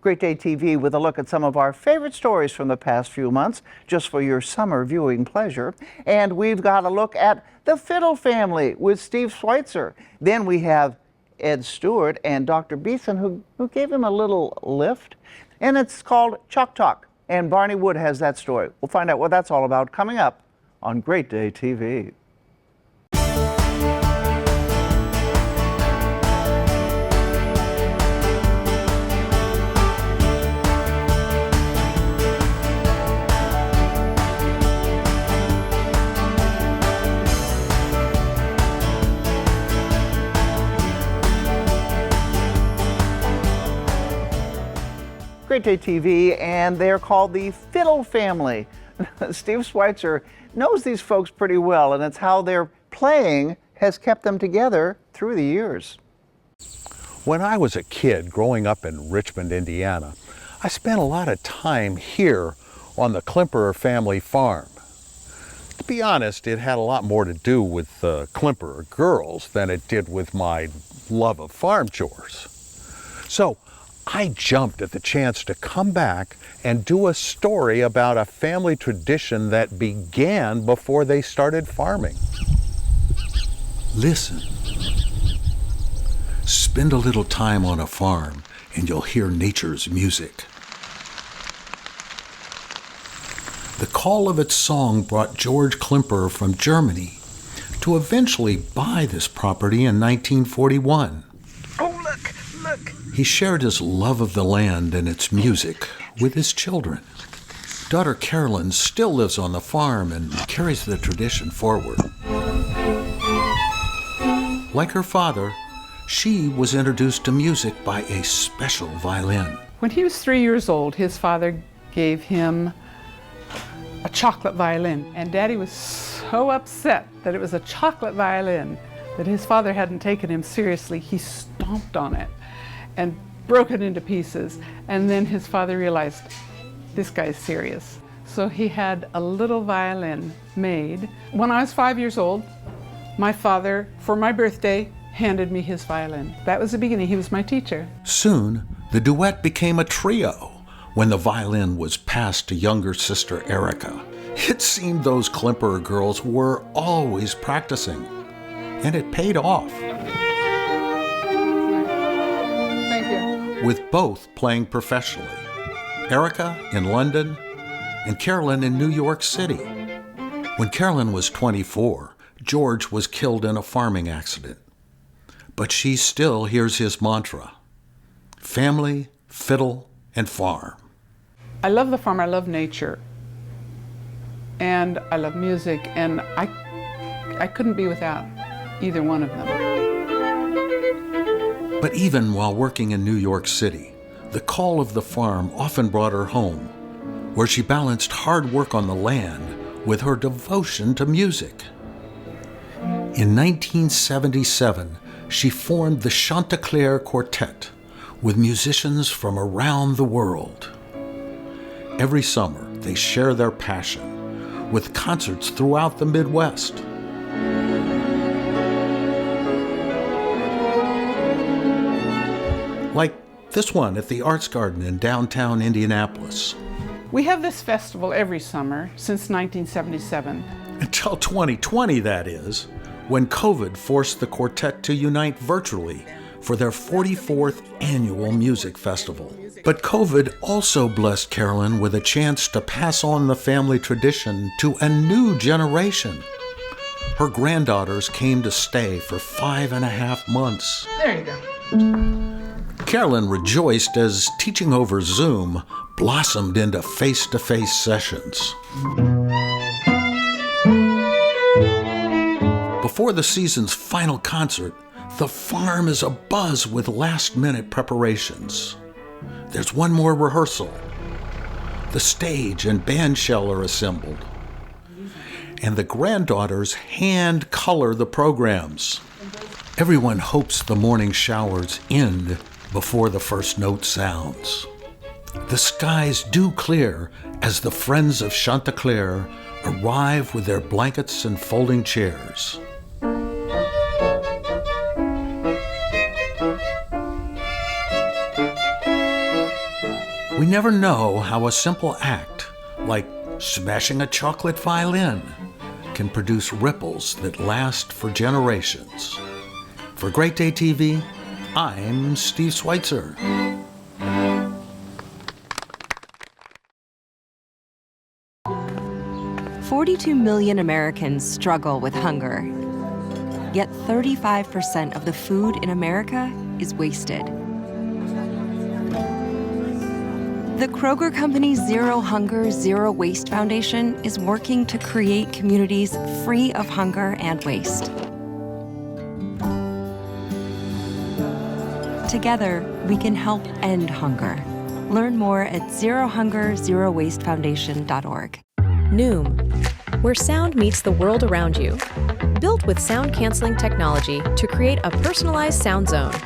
Great Day TV with a look at some of our favorite stories from the past few months, just for your summer viewing pleasure. And we've got a look at the Fiddle Family with Steve Schweitzer. Then we have Ed Stewart and Dr. Beeson, who gave him a little lift. And it's called Chalk Talk. And Barney Wood has that story. We'll find out what that's all about coming up on Great Day TV. Great Day TV, and they're called the Fiddle Family. Steve Schweitzer knows these folks pretty well, and it's how their playing has kept them together through the years. When I was a kid growing up in Richmond, Indiana, I spent a lot of time here on the Klimperer family farm. To be honest, it had a lot more to do with the Klimperer girls than it did with my love of farm chores. So I jumped at the chance to come back and do a story about a family tradition that began before they started farming. Listen. Spend a little time on a farm and you'll hear nature's music. The call of its song brought George Klimperer from Germany to eventually buy this property in 1941. Oh, look! He shared his love of the land and its music with his children. Daughter Carolyn still lives on the farm and carries the tradition forward. Like her father, she was introduced to music by a special violin. When he was 3 years old, his father gave him a chocolate violin, and Daddy was so upset that it was a chocolate violin that his father hadn't taken him seriously. He stomped on it and broke it into pieces. And then his father realized, this guy's serious. So he had a little violin made. When I was 5 years old, my father, for my birthday, handed me his violin. That was the beginning. He was my teacher. Soon, the duet became a trio when the violin was passed to younger sister Erica. It seemed those Klimperer girls were always practicing, and it paid off. With both playing professionally, Erica in London and Carolyn in New York City. When Carolyn was 24, George was killed in a farming accident. But she still hears his mantra: family, fiddle, and farm. I love the farm, I love nature, and I love music, and I couldn't be without either one of them. But even while working in New York City, the call of the farm often brought her home, where she balanced hard work on the land with her devotion to music. In 1977, she formed the Chanticleer Quartet with musicians from around the world. Every summer, they share their passion with concerts throughout the Midwest. Like this one at the Arts Garden in downtown Indianapolis. We have this festival every summer since 1977. Until 2020, that is, when COVID forced the quartet to unite virtually for their 44th annual music festival. But COVID also blessed Carolyn with a chance to pass on the family tradition to a new generation. Her granddaughters came to stay for 5.5 months. There you go. Carolyn rejoiced as teaching over Zoom blossomed into face-to-face sessions. Before the season's final concert, the farm is abuzz with last-minute preparations. There's one more rehearsal. The stage and band shell are assembled. And the granddaughters hand color the programs. Everyone hopes the morning showers end before the first note sounds. The skies do clear as the friends of Chanticleer arrive with their blankets and folding chairs. We never know how a simple act, like smashing a chocolate violin, can produce ripples that last for generations. For Great Day TV, I'm Steve Schweitzer. "42 million Americans struggle with hunger, yet 35% of the food in America is wasted. The Kroger Company's Zero Hunger, Zero Waste Foundation is working to create communities free of hunger and waste. Together, we can help end hunger. Learn more at zerohungerzerowastefoundation.org. Noom, where sound meets the world around you. Built with sound-canceling technology to create a personalized sound zone.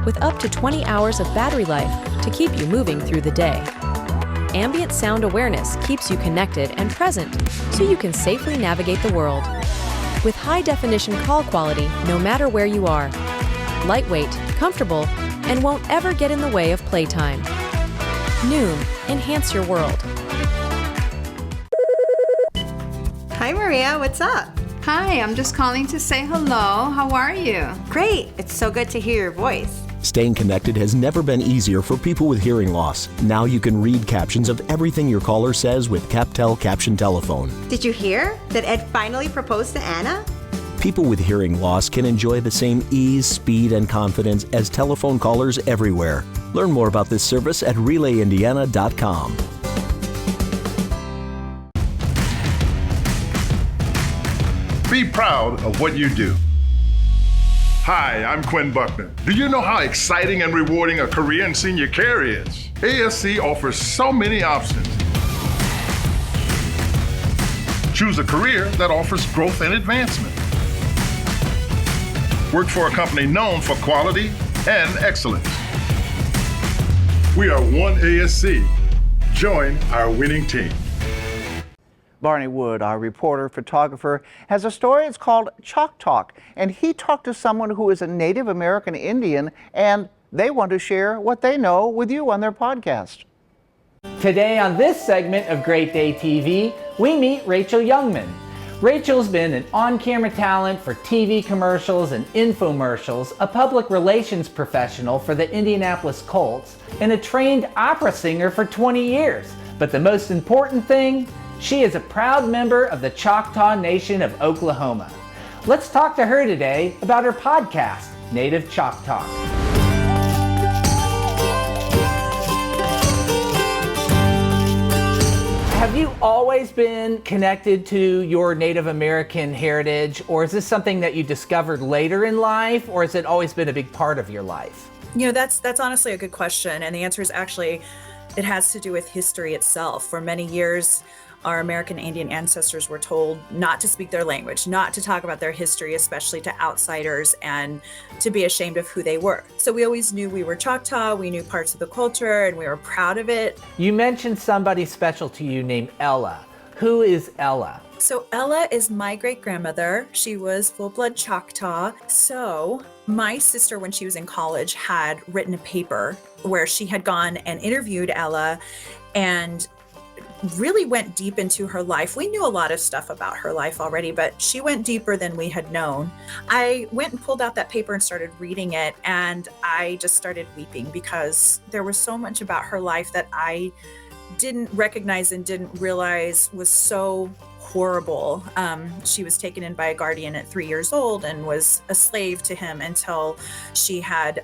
With up to 20 hours of battery life to keep you moving through the day. Ambient sound awareness keeps you connected and present so you can safely navigate the world. With high-definition call quality no matter where you are. Lightweight, comfortable, and won't ever get in the way of playtime. Noom, enhance your world. Hi, Maria. What's up? Hi, I'm just calling to say hello. How are you? Great. It's so good to hear your voice. Staying connected has never been easier for people with hearing loss. Now you can read captions of everything your caller says with CapTel Caption Telephone. Did you hear that Ed finally proposed to Anna? People with hearing loss can enjoy the same ease, speed, and confidence as telephone callers everywhere. Learn more about this service at RelayIndiana.com. Be proud of what you do. Hi, I'm Quinn Buckner. Do you know how exciting and rewarding a career in senior care is? ASC offers so many options. Choose a career that offers growth and advancement. Work for a company known for quality and excellence. We are one ASC. Join our winning team. Barney Wood, our reporter, photographer, has a story. It's called Chalk Talk, and he talked to someone who is a Native American Indian, and they want to share what they know with you on their podcast. Today on this segment of Great Day TV, we meet Rachel Youngman. Rachel's been an on-camera talent for TV commercials and infomercials, a public relations professional for the Indianapolis Colts, and a trained opera singer for 20 years. But the most important thing, she is a proud member of the Choctaw Nation of Oklahoma. Let's talk to her today about her podcast, Native Chalk Talk. Have you always been connected to your Native American heritage, or is this something that you discovered later in life, or has it always been a big part of your life? You know, that's honestly a good question, and the answer is actually it has to do with history itself. For many years, our American Indian ancestors were told not to speak their language, not to talk about their history, especially to outsiders, and to be ashamed of who they were. So we always knew we were Choctaw, we knew parts of the culture, and we were proud of it. You mentioned somebody special to you named Ella. Who is Ella? So Ella is my great-grandmother. She was full-blood Choctaw. So my sister, when she was in college, had written a paper where she had gone and interviewed Ella and really went deep into her life. We knew a lot of stuff about her life already, but she went deeper than we had known. I went and pulled out that paper and started reading it, and I just started weeping because there was so much about her life that I didn't recognize and didn't realize was so horrible. She was taken in by a guardian at 3 years old and was a slave to him until she had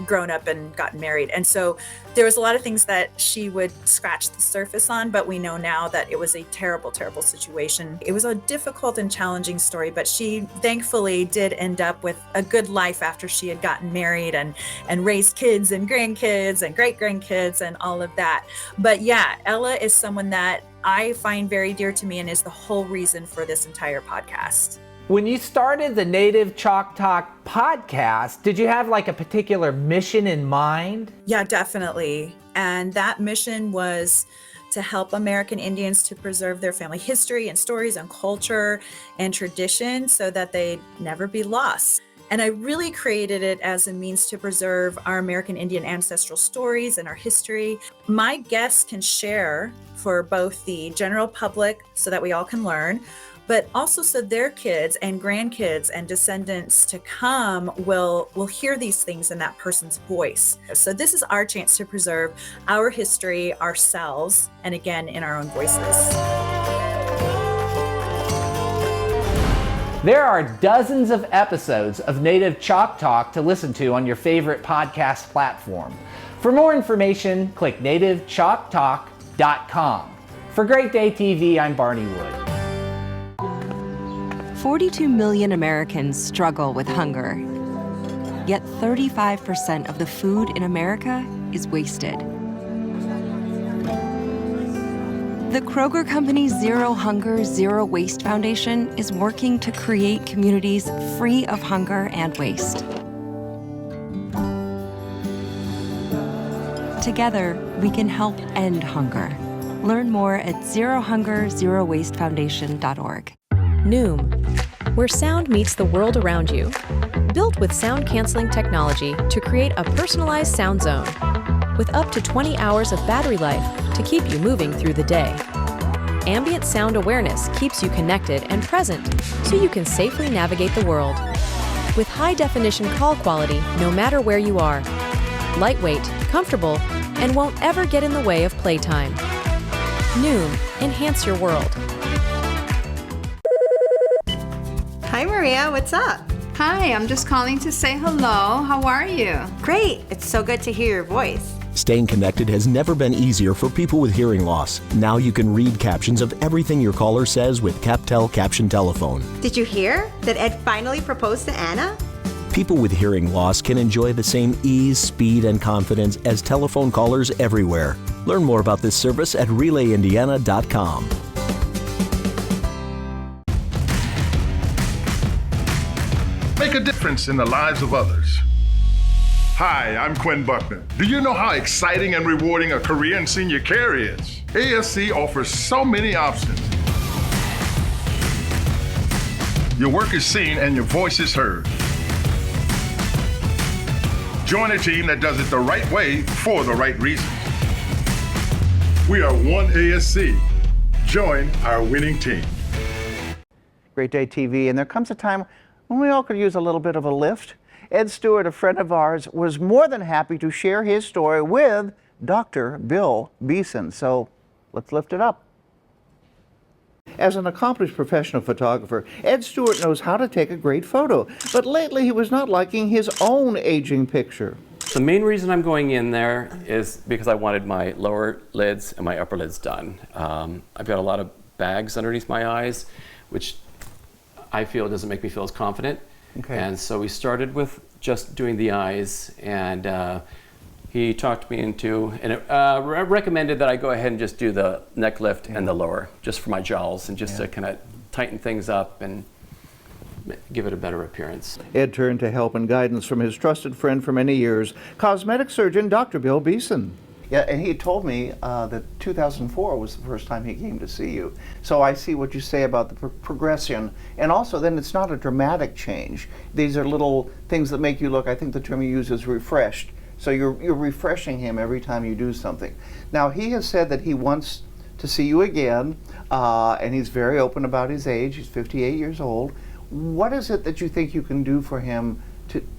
grown up and gotten married. And so there was a lot of things that she would scratch the surface on, but we know now that it was a terrible, terrible situation. It was a difficult and challenging story, but she thankfully did end up with a good life after she had gotten married and raised kids and grandkids and great-grandkids and all of that. But yeah, Ella is someone that I find very dear to me and is the whole reason for this entire podcast. When you started the Native Chalk Talk podcast, did you have like a particular mission in mind? Yeah, definitely. And that mission was to help American Indians to preserve their family history and stories and culture and tradition so that they'd never be lost. And I really created it as a means to preserve our American Indian ancestral stories and our history. My guests can share for both the general public so that we all can learn, but also so their kids and grandkids and descendants to come will hear these things in that person's voice. So this is our chance to preserve our history ourselves, and again, in our own voices. There are dozens of episodes of Native Chalk Talk to listen to on your favorite podcast platform. For more information, click nativechalktalk.com. For Great Day TV, I'm Barney Wood. 42 million Americans struggle with hunger. Yet 35% of the food in America is wasted. The Kroger Company's Zero Hunger, Zero Waste Foundation is working to create communities free of hunger and waste. Together, we can help end hunger. Learn more at zerohungerzerowastefoundation.org. Noom, where sound meets the world around you. Built with sound-canceling technology to create a personalized sound zone. With up to 20 hours of battery life to keep you moving through the day. Ambient sound awareness keeps you connected and present so you can safely navigate the world. With high-definition call quality no matter where you are. Lightweight, comfortable, and won't ever get in the way of playtime. Noom, enhance your world. Hi, Maria. What's up? Hi, I'm just calling to say hello. How are you? Great. It's so good to hear your voice. Staying connected has never been easier for people with hearing loss. Now you can read captions of everything your caller says with CapTel Caption Telephone. Did you hear that Ed finally proposed to Anna? People with hearing loss can enjoy the same ease, speed, and confidence as telephone callers everywhere. Learn more about this service at RelayIndiana.com. Make a difference in the lives of others. Hi, I'm Quinn Buckner. Do you know how exciting and rewarding a career in senior care is? ASC offers so many options. Your work is seen and your voice is heard. Join a team that does it the right way for the right reasons. We are one ASC. Join our winning team. Great Day TV, and there comes a time when we all could use a little bit of a lift. Ed Stewart, a friend of ours, was more than happy to share his story with Dr. Bill Beeson. So let's lift it up. As an accomplished professional photographer, Ed Stewart knows how to take a great photo, but lately he was not liking his own aging picture. The main reason I'm going in there is because I wanted my lower lids and my upper lids done. I've got a lot of bags underneath my eyes, which I feel doesn't make me feel as confident. Okay. And so we started with just doing the eyes, and he talked me into, and recommended that I go ahead and just do the neck lift and the lower, just for my jowls, and just to kind of tighten things up and give it a better appearance. Ed turned to help and guidance from his trusted friend for many years, cosmetic surgeon Dr. Bill Beeson. Yeah, and he told me that 2004 was the first time he came to see you. So I see what you say about the progression. And also then it's not a dramatic change. These are little things that make you look, I think the term you use is refreshed. So you're refreshing him every time you do something. Now he has said that he wants to see you again, and he's very open about his age. He's 58 years old. What is it that you think you can do for him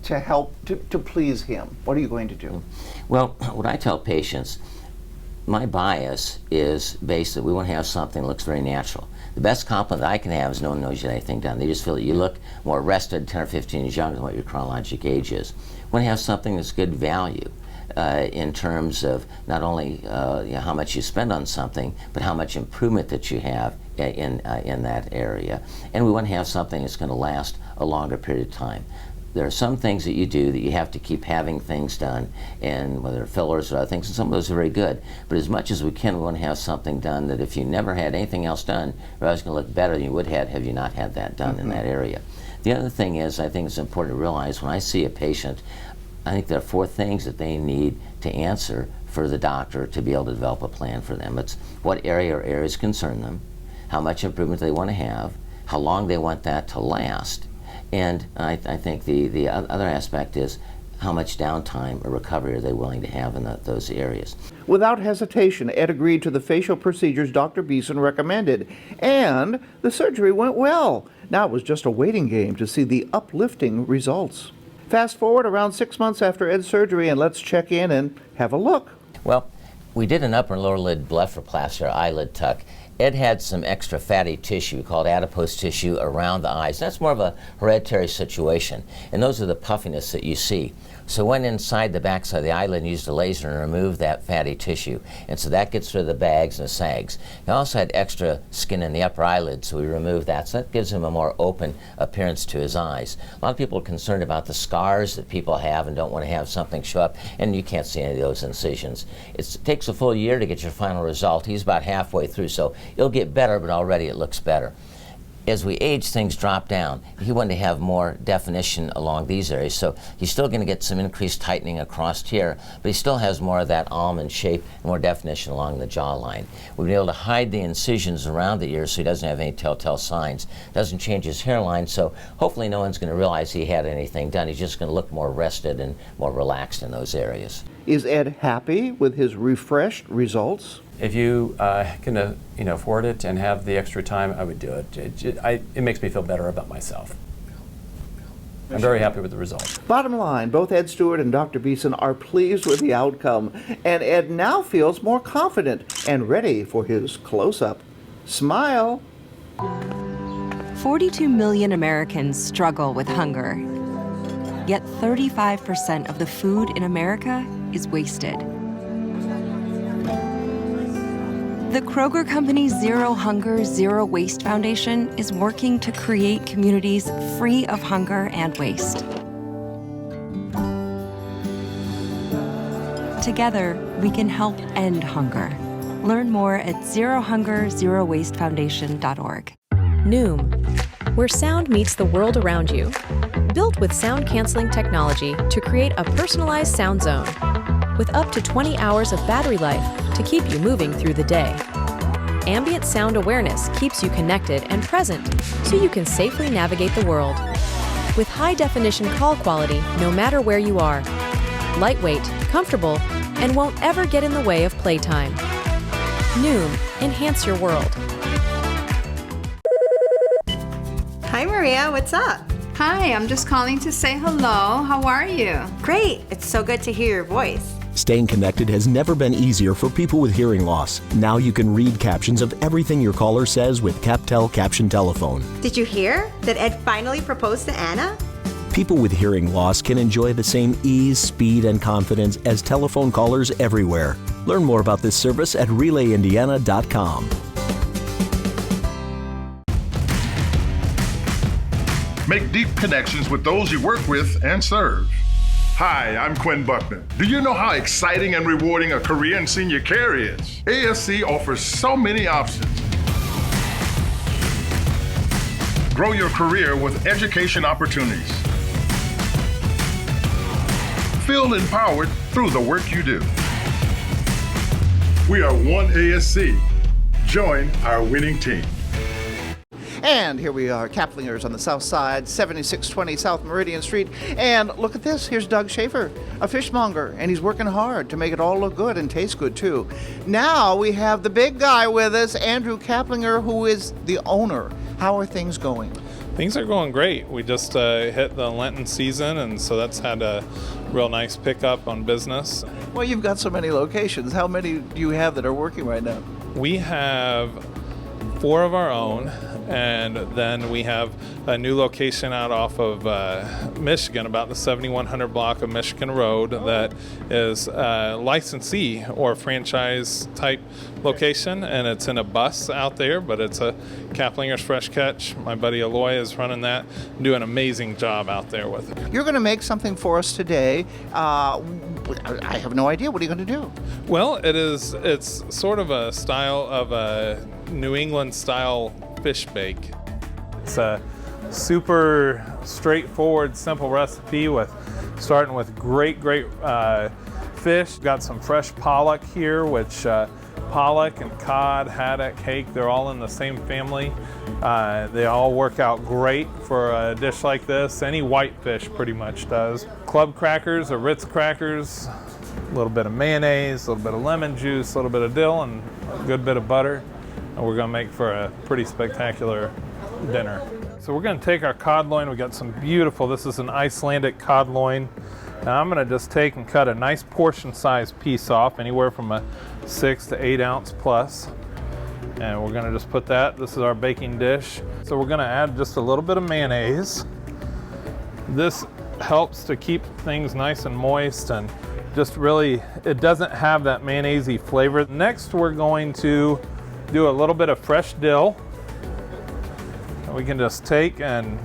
to help, to please him? What are you going to do? Well, what I tell patients, my bias is based that we want to have something that looks very natural. The best compliment I can have is no one knows you had anything done. They just feel that you look more rested, 10 or 15 years younger than what your chronologic age is. We want to have something that's good value in terms of not only how much you spend on something, but how much improvement that you have in that area. And we want to have something that's going to last a longer period of time. There are some things that you do that you have to keep having things done, and whether they're fillers or other things, and some of those are very good. But as much as we can, we want to have something done that if you never had anything else done, you're always going to look better than you would have you not had that done in that area. The other thing is, I think it's important to realize when I see a patient, I think there are 4 things that they need to answer for the doctor to be able to develop a plan for them. It's what area or areas concern them, how much improvement they want to have, how long they want that to last, And I think the other aspect is how much downtime or recovery are they willing to have in those areas. Without hesitation, Ed agreed to the facial procedures Dr. Beeson recommended, and the surgery went well. Now it was just a waiting game to see the uplifting results. Fast forward around 6 months after Ed's surgery, and let's check in and have a look. Well, we did an upper and lower lid blepharoplasty, or eyelid tuck. Ed had some extra fatty tissue called adipose tissue around the eyes. That's more of a hereditary situation, and those are the puffiness that you see. So went inside the backside of the eyelid and used a laser and removed that fatty tissue, and so that gets rid of the bags and the sags. He also had extra skin in the upper eyelid, so we removed that, so that gives him a more open appearance to his eyes. A lot of people are concerned about the scars that people have and don't want to have something show up, and you can't see any of those incisions. It takes a full year to get your final result. He's about halfway through, so it'll get better, but already it looks better. As we age, things drop down. He wanted to have more definition along these areas, so he's still going to get some increased tightening across here, but he still has more of that almond shape and more definition along the jawline. We've been able to hide the incisions around the ears so he doesn't have any telltale signs. Doesn't change his hairline, so hopefully no one's going to realize he had anything done. He's just going to look more rested and more relaxed in those areas. Is Ed happy with his refreshed results? If you can afford it and have the extra time, I would do it. It makes me feel better about myself. I'm very happy with the result. Bottom line, both Ed Stewart and Dr. Beeson are pleased with the outcome, and Ed now feels more confident and ready for his close-up. Smile. 42 million Americans struggle with hunger, yet 35% of the food in America is wasted. The Kroger Company's Zero Hunger, Zero Waste Foundation is working to create communities free of hunger and waste. Together, we can help end hunger. Learn more at zerohungerzerowastefoundation.org. Noom, where sound meets the world around you. Built with sound-canceling technology to create a personalized sound zone. With up to 20 hours of battery life to keep you moving through the day. Ambient sound awareness keeps you connected and present so you can safely navigate the world. With high-definition call quality no matter where you are. Lightweight, comfortable, and won't ever get in the way of playtime. Noom, enhance your world. Hi, Maria. What's up? Hi, I'm just calling to say hello. How are you? Great. It's so good to hear your voice. Staying connected has never been easier for people with hearing loss. Now you can read captions of everything your caller says with CapTel Caption Telephone. Did you hear that Ed finally proposed to Anna? People with hearing loss can enjoy the same ease, speed, and confidence as telephone callers everywhere. Learn more about this service at RelayIndiana.com. Make deep connections with those you work with and serve. Hi, I'm Quinn Buckner. Do you know how exciting and rewarding a career in senior care is? ASC offers so many options. Grow your career with education opportunities. Feel empowered through the work you do. We are one ASC. Join our winning team. And here we are, Kaplinger's on the south side, 7620 South Meridian Street. And look at this, here's Doug Schaefer, a fishmonger, and he's working hard to make it all look good and taste good too. Now we have the big guy with us, Andrew Kaplinger, who is the owner. How are things going? Things are going great. We just hit the Lenten season, and so that's had a real nice pickup on business. Well, you've got so many locations. How many do you have that are working right now? We have 4 of our own, and then we have a new location out off of Michigan, about the 7100 block of Michigan Road, that is a licensee or franchise type location, and it's in a bus out there, but it's a Kaplinger's Fresh Catch. My buddy Aloy is running that, doing an amazing job out there with it. You're going to make something for us today. I have no idea. What are you going to do? Well, it's sort of a style of a New England style fish bake. It's a super straightforward, simple recipe with starting with great fish. Got some fresh pollock here, which pollock and cod, haddock, hake, they're all in the same family. They all work out great for a dish like this. Any whitefish pretty much does. Club crackers or Ritz crackers, a little bit of mayonnaise, a little bit of lemon juice, a little bit of dill, and a good bit of butter. And we're gonna make for a pretty spectacular dinner. So we're gonna take our cod loin. We got some beautiful, this is an Icelandic cod loin. Now I'm gonna just take and cut a nice portion size piece off, anywhere from a 6 to 8 ounce plus. And we're gonna just put that, this is our baking dish. So we're gonna add just a little bit of mayonnaise. This helps to keep things nice and moist, and just really, it doesn't have that mayonnaise-y flavor. Next, we're going to do a little bit of fresh dill. And we can just take and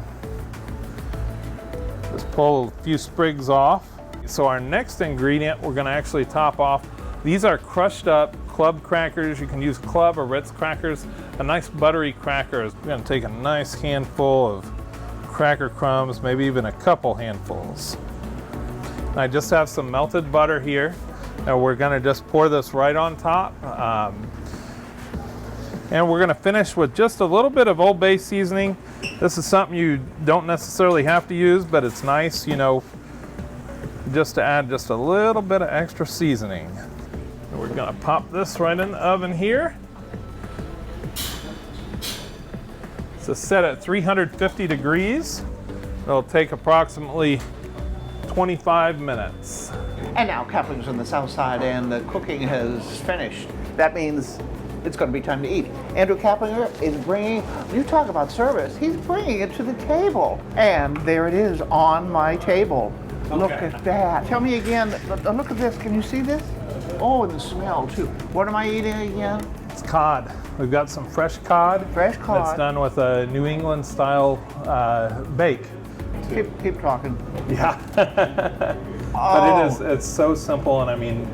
just pull a few sprigs off. So our next ingredient we're gonna actually top off, these are crushed up club crackers. You can use club or Ritz crackers. A nice buttery cracker. We're gonna take a nice handful of cracker crumbs, maybe even a couple handfuls. I just have some melted butter here, and we're gonna just pour this right on top. And we're gonna finish with just a little bit of Old Bay seasoning. This is something you don't necessarily have to use, but it's nice, you know, just to add just a little bit of extra seasoning. And we're gonna pop this right in the oven here. So set at 350 degrees. It'll take approximately 25 minutes. And now Kaplinger's on the south side and the cooking has finished. That means it's going to be time to eat. Andrew Kaplinger is bringing, you talk about service, he's bringing it to the table. And there it is on my table. Okay. Look at that. Tell me again, look at this, can you see this? Oh, and the smell too. What am I eating again? It's cod. We've got some fresh cod. Fresh cod. That's done with a New England style bake. Keep talking. Yeah. But it's so simple, and I mean,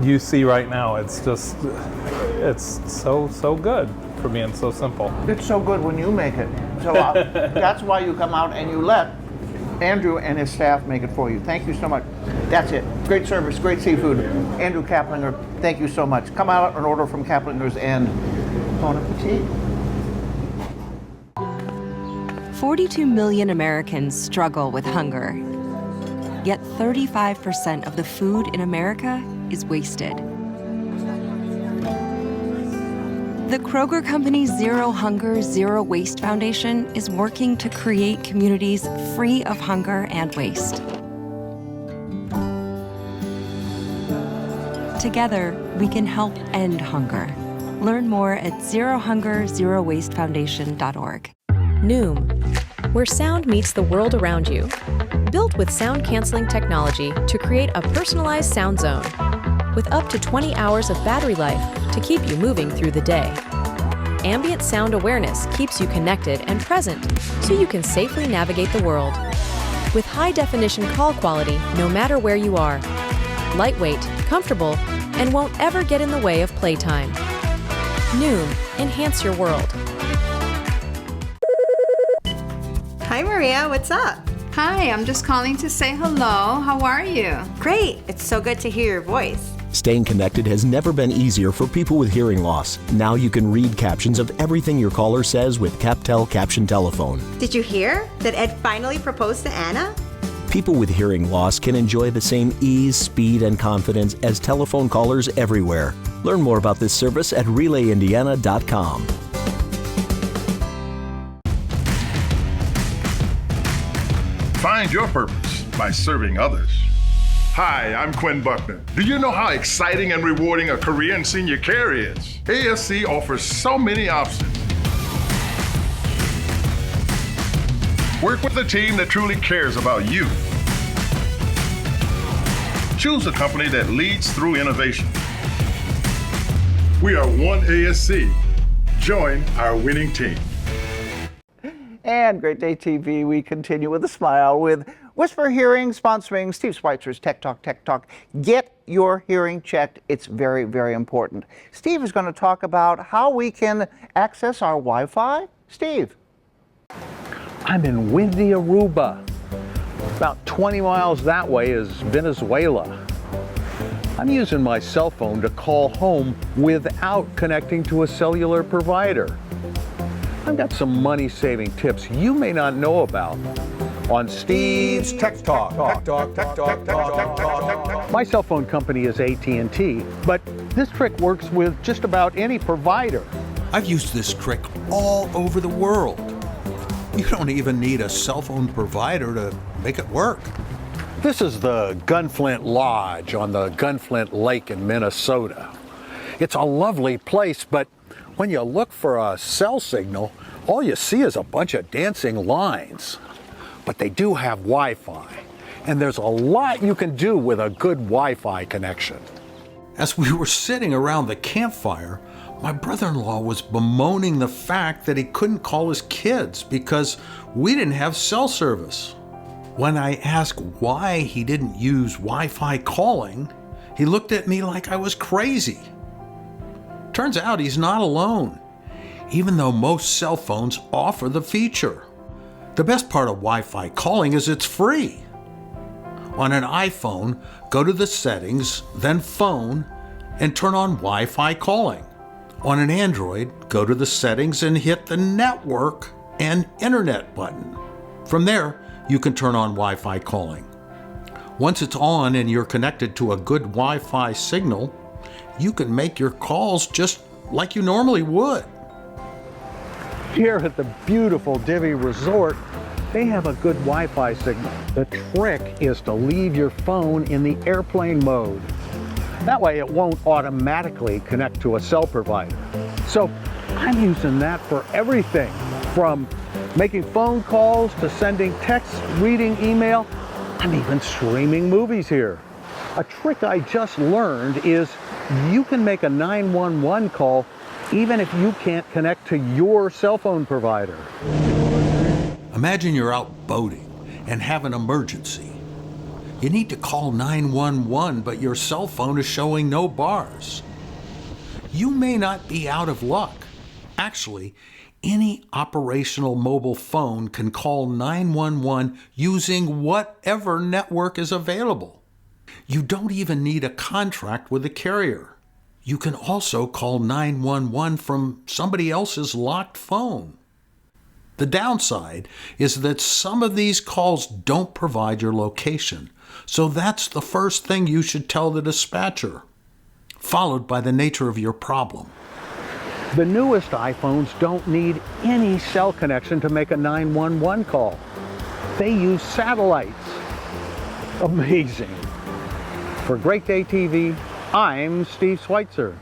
you see right now, it's just, it's so good for being so simple. It's so good when you make it. So that's why you come out and you let Andrew and his staff make it for you. Thank you so much. That's it. Great service, great seafood. Andrew Kaplinger, thank you so much. Come out and order from Kaplinger's and bon appetit. 42 million Americans struggle with hunger. Yet 35% of the food in America is wasted. The Kroger Company's Zero Hunger, Zero Waste Foundation is working to create communities free of hunger and waste. Together, we can help end hunger. Learn more at zerohungerzerowastefoundation.org. Noom, where sound meets the world around you. Built with sound canceling technology to create a personalized sound zone with up to 20 hours of battery life to keep you moving through the day. Ambient sound awareness keeps you connected and present so you can safely navigate the world. With high-definition call quality no matter where you are. Lightweight, comfortable, and won't ever get in the way of playtime. Noom, enhance your world. Hi, Maria. What's up? Hi, I'm just calling to say hello. How are you? Great. It's so good to hear your voice. Staying connected has never been easier for people with hearing loss. Now you can read captions of everything your caller says with CapTel Caption Telephone. Did you hear that Ed finally proposed to Anna? People with hearing loss can enjoy the same ease, speed, and confidence as telephone callers everywhere. Learn more about this service at RelayIndiana.com. Find your purpose by serving others. Hi, I'm Quinn Buckner. Do you know how exciting and rewarding a career in senior care is? ASC offers so many options. Work with a team that truly cares about you. Choose a company that leads through innovation. We are one ASC. Join our winning team. And Great Day TV, we continue with a smile with Whisper Hearing sponsoring Steve Schweitzer's Tech Talk, Tech Talk. Get your hearing checked. It's very, very important. Steve is going to talk about how we can access our Wi-Fi. Steve. I'm in windy Aruba. About 20 miles that way is Venezuela. I'm using my cell phone to call home without connecting to a cellular provider. I've got some money-saving tips you may not know about on Steve's Tech Talk. My cell phone company is AT&T, but this trick works with just about any provider. I've used this trick all over the world. You don't even need a cell phone provider to make it work. This is the Gunflint Lodge on the Gunflint Lake in Minnesota. It's a lovely place, but when you look for a cell signal, all you see is a bunch of dancing lines. But they do have Wi-Fi, and there's a lot you can do with a good Wi-Fi connection. As we were sitting around the campfire, my brother-in-law was bemoaning the fact that he couldn't call his kids because we didn't have cell service. When I asked why he didn't use Wi-Fi calling, he looked at me like I was crazy. Turns out he's not alone, even though most cell phones offer the feature. The best part of Wi-Fi calling is it's free. On an iPhone, go to the settings, then phone, and turn on Wi-Fi calling. On an Android, go to the settings and hit the network and internet button. From there, you can turn on Wi-Fi calling. Once it's on and you're connected to a good Wi-Fi signal, you can make your calls just like you normally would. Here at the beautiful Divi Resort, they have a good Wi-Fi signal. The trick is to leave your phone in the airplane mode. That way it won't automatically connect to a cell provider. So I'm using that for everything, from making phone calls to sending texts, reading email. I'm even streaming movies here. A trick I just learned is you can make a 911 call even if you can't connect to your cell phone provider. Imagine you're out boating and have an emergency. You need to call 911, but your cell phone is showing no bars. You may not be out of luck. Actually, any operational mobile phone can call 911 using whatever network is available. You don't even need a contract with the carrier. You can also call 911 from somebody else's locked phone. The downside is that some of these calls don't provide your location, so that's the first thing you should tell the dispatcher, followed by the nature of your problem. The newest iPhones don't need any cell connection to make a 911 call. They use satellites. Amazing. For Great Day TV, I'm Steve Schweitzer.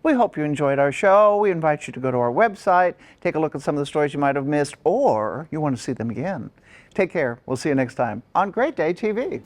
We hope you enjoyed our show. We invite you to go to our website, take a look at some of the stories you might have missed, or you want to see them again. Take care. We'll see you next time on Great Day TV.